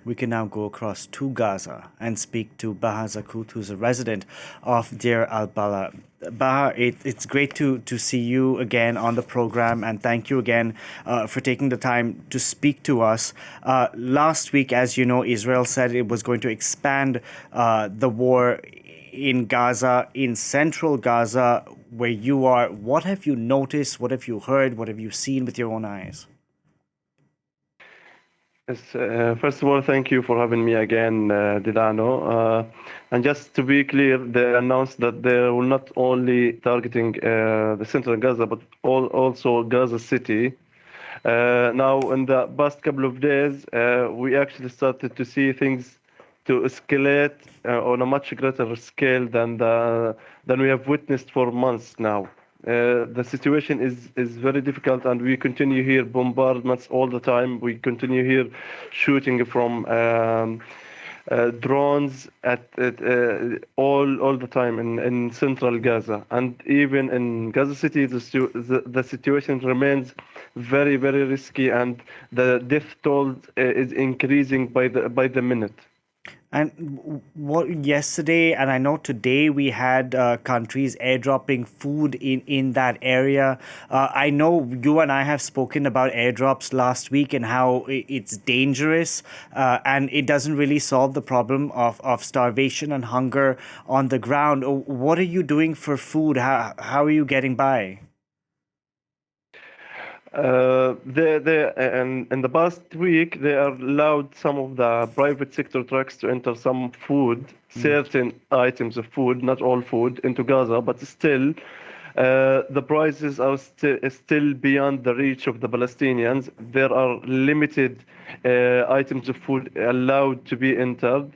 we can now go across to Gaza and speak to Bahaa Zaqout, who's a resident of Deir al-Balah. Bahaa, it's great to see you again on the program, and thank you again for taking the time to speak to us. Last week, as you know, Israel said it was going to expand the war in Gaza, in central Gaza, where you are. What have you noticed? What have you heard? What have you seen with your own eyes? Yes, first of all, thank you for having me again, Dilano. And just to be clear, they announced that they will not only targeting the central Gaza, but also Gaza City. Now, in the past couple of days, we actually started to see things to escalate on a much greater scale than we have witnessed for months now. The situation is very difficult, and we continue here bombardments all the time. We continue here shooting from drones all the time in central Gaza, and even in Gaza City, the situation remains very, very risky, and the death toll is increasing by the minute. And what yesterday, and I know today, we had countries airdropping food in that area. I know you and I have spoken about airdrops last week and how it's dangerous, and it doesn't really solve the problem of starvation and hunger on the ground. What are you doing for food? How are you getting by? In the past week, they are allowed some of the private sector trucks to enter some food, certain items of food, not all food, into Gaza, but still, the prices are still beyond the reach of the Palestinians. There are limited items of food allowed to be entered.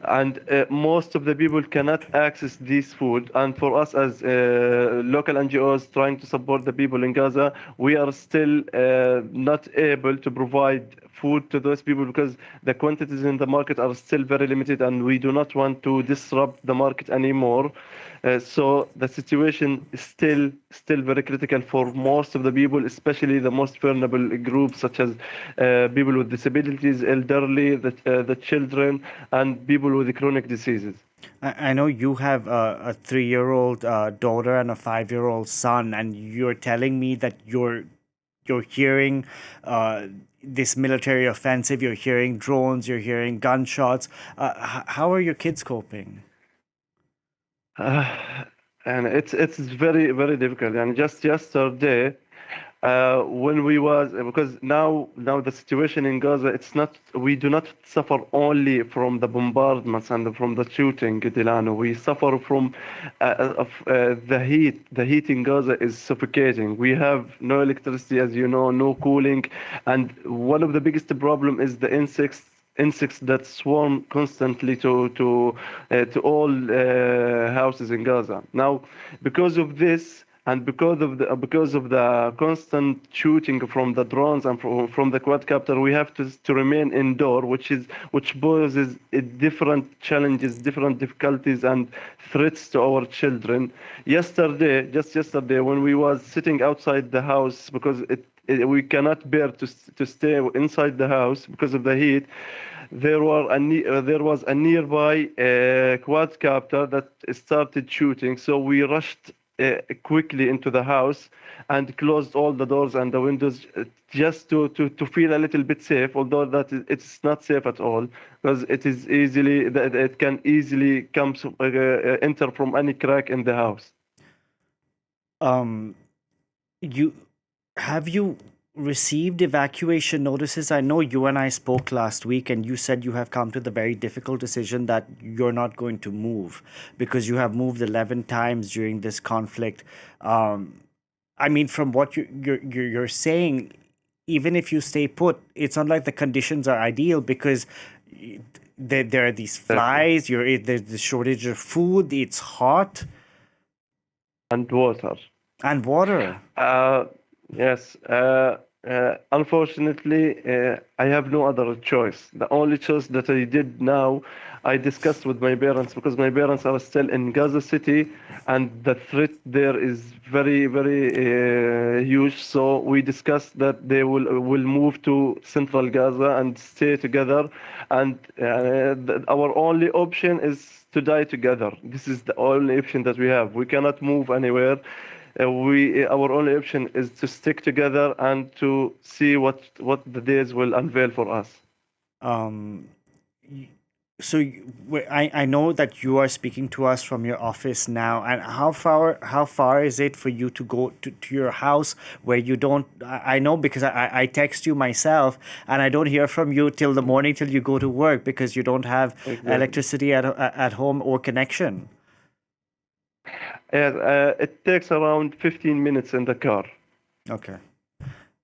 And most of the people cannot access this food. And for us as local NGOs trying to support the people in Gaza, we are still not able to provide food to those people because the quantities in the market are still very limited, and we do not want to disrupt the market anymore. So the situation is still very critical for most of the people, especially the most vulnerable groups such as people with disabilities, elderly, the children, and people with chronic diseases. I know you have a 3-year-old daughter and a 5-year-old son, and you're telling me that you're hearing this military offensive, you're hearing drones, you're hearing gunshots. How are your kids coping? Uh, and it's very, very difficult. And just yesterday, when we was because now the situation in Gaza, it's not, we do not suffer only from the bombardments and from the shooting, Delano. We suffer from the heat. The heat in Gaza is suffocating. We have no electricity, as you know, no cooling, and one of the biggest problem is the insects that swarm constantly to all houses in Gaza. Now, because of this, and because of the constant shooting from the drones and from the quadcopter, we have to remain indoor, which poses different challenges, different difficulties, and threats to our children. Just yesterday, when we was sitting outside the house because we cannot bear to stay inside the house because of the heat. There was a nearby quadcopter that started shooting, so we rushed quickly into the house and closed all the doors and the windows just to feel a little bit safe, although it's not safe at all because it can easily enter from any crack in the house. Um, you have you received evacuation notices? I know you and I spoke last week, and you said you have come to the very difficult decision that you're not going to move because you have moved 11 times during this conflict. I mean, from what you're saying, even if you stay put, it's not like the conditions are ideal because there are these Exactly. flies. There's the shortage of food. It's hot And water. and water. Uh, yes. Unfortunately, I have no other choice. The only choice that I did now, I discussed with my parents because my parents are still in Gaza City, and the threat there is very, very huge. So we discussed that they will move to central Gaza and stay together, and our only option is to die together. This is the only option that we have. We cannot move anywhere. Our only option is to stick together and to see what the days will unveil for us. Um, y- I know that you are speaking to us from your office now, and how far is it for you to go to your house where you don't? I know because I text you myself, and I don't hear from you till the morning till you go to work because you don't have Exactly. electricity at home or connection. It takes around 15 minutes in the car. Okay.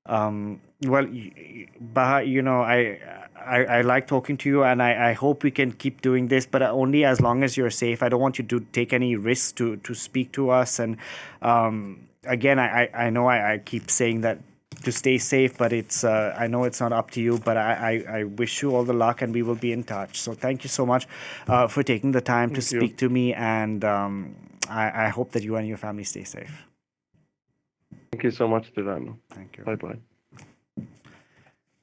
Well, Baha, I like talking to you, and I hope we can keep doing this, but only as long as you're safe. I don't want you to take any risks to speak to us. And again, I know I keep saying that to stay safe, but it's I know it's not up to you. But I wish you all the luck, and we will be in touch. So thank you so much for taking the time to Thank you. speak to me, and I hope that you and your family stay safe. Thank you so much, Delano. Thank you. Bye bye.